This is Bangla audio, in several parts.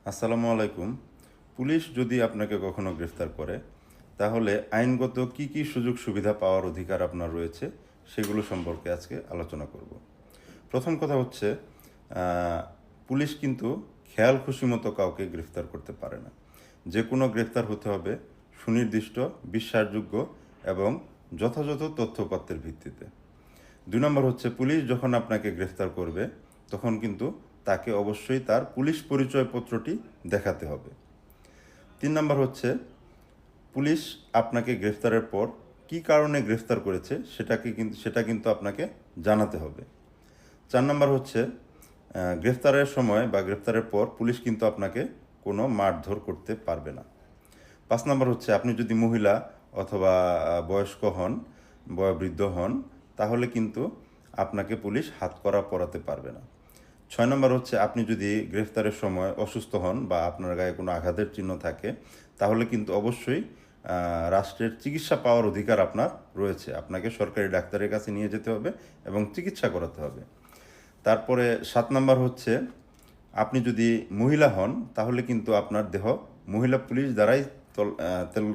আসসালামু আলাইকুম। পুলিশ যদি আপনাকে কখনো গ্রেফতার করে তাহলে আইনগত কি কি সুযোগ সুবিধা পাওয়ার অধিকার আপনার রয়েছে সেগুলো সম্পর্কে আজকে আলোচনা করব। প্রথম কথা হচ্ছে পুলিশ কিন্তু খেয়াল খুশি মতো কাউকে গ্রেফতার করতে পারে না। যে কোনো গ্রেফতার হতে হবে সুনির্দিষ্ট, বিশ্বাসযোগ্য এবং যথাযথ তথ্যপত্রের ভিত্তিতে। 2 নম্বর হচ্ছে পুলিশ যখন আপনাকে গ্রেফতার করবে তখন কিন্তু তাকে অবশ্যই তার পুলিশ পরিচয়পত্রটি দেখাতে হবে। 3 নম্বর হচ্ছে পুলিশ আপনাকে গ্রেফতারের পর কী কারণে গ্রেফতার করেছে সেটা কিন্তু আপনাকে জানাতে হবে। 4 নম্বর হচ্ছে গ্রেফতারের সময় বা গ্রেফতারের পর পুলিশ কিন্তু আপনাকে কোনো মারধর করতে পারবে না। 5 নম্বর হচ্ছে আপনি যদি মহিলা অথবা বয়স্ক হন, বয়োবৃদ্ধ হন, তাহলে কিন্তু আপনাকে পুলিশ হাতকড়া পরাতে পারবে না। 6 নম্বর হচ্ছে আপনি যদি গ্রেফতারের সময় অসুস্থ হন বা আপনার গায়ে কোনো আঘাতের চিহ্ন থাকে তাহলে কিন্তু অবশ্যই রাষ্ট্রের চিকিৎসা পাওয়ার অধিকার আপনার রয়েছে। আপনাকে সরকারি ডাক্তারের কাছে নিয়ে যেতে হবে এবং চিকিৎসা করাতে হবে। তারপরে 7 নম্বর হচ্ছে আপনি যদি মহিলা হন তাহলে কিন্তু আপনার দেহ মহিলা পুলিশ দ্বারাই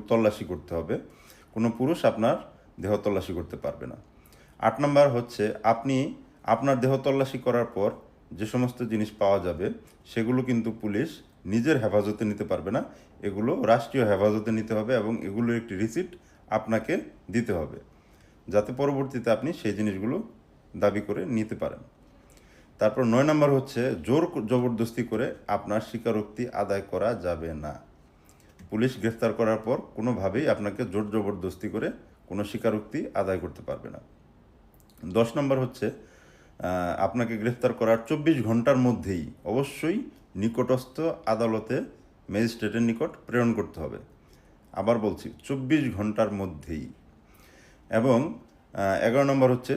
তল্লাশি করতে হবে। কোনো পুরুষ আপনার দেহ তল্লাশি করতে পারবে না। 8 নম্বর হচ্ছে আপনি আপনার দেহ তল্লাশি করার পর যে সমস্ত জিনিস পাওয়া যাবে সেগুলো কিন্তু পুলিশ নিজের হেফাজতে নিতে পারবে না, এগুলো রাষ্ট্রীয় হেফাজতে নিতে হবে এবং এগুলোর একটি রিসিপ্ট আপনাকে দিতে হবে যাতে পরবর্তীতে আপনি সেই জিনিসগুলো দাবি করে নিতে পারেন। তারপর 9 নম্বর হচ্ছে জোর জবরদস্তি করে আপনার স্বীকারোক্তি আদায় করা যাবে না। পুলিশ গ্রেফতার করার পর কোনোভাবেই আপনাকে জোর জবরদস্তি করে কোনো স্বীকারোক্তি আদায় করতে পারবে না। 10 নম্বর হচ্ছে আপনাকে গ্রেফতার করার 24 ঘন্টার মধ্যেই অবশ্যই নিকটস্থ আদালতে ম্যাজিস্ট্রেটের নিকট প্রেরণ করতে হবে। আবার বলছি 24 ঘন্টার মধ্যেই। এবং 11 নম্বর হচ্ছে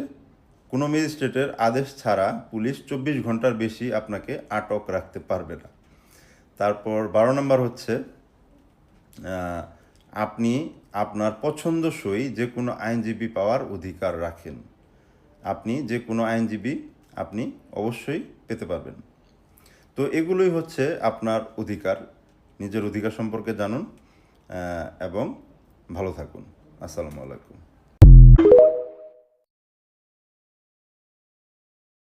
কোনো ম্যাজিস্ট্রেটের আদেশ ছাড়া পুলিশ 24 ঘন্টার বেশি আপনাকে আটক রাখতে পারবে না। তারপর 12 নম্বর হচ্ছে আপনি আপনার পছন্দসই যে কোনো আইনজীবী পাওয়ার অধিকার রাখেন। আপনি যে কোনো আইনজীবী আপনি অবশ্যই পেতে পারবেন। তো এগুলোই হচ্ছে আপনার অধিকার। নিজের অধিকার সম্পর্কে জানুন এবং ভালো থাকুন। আসসালামু আলাইকুম।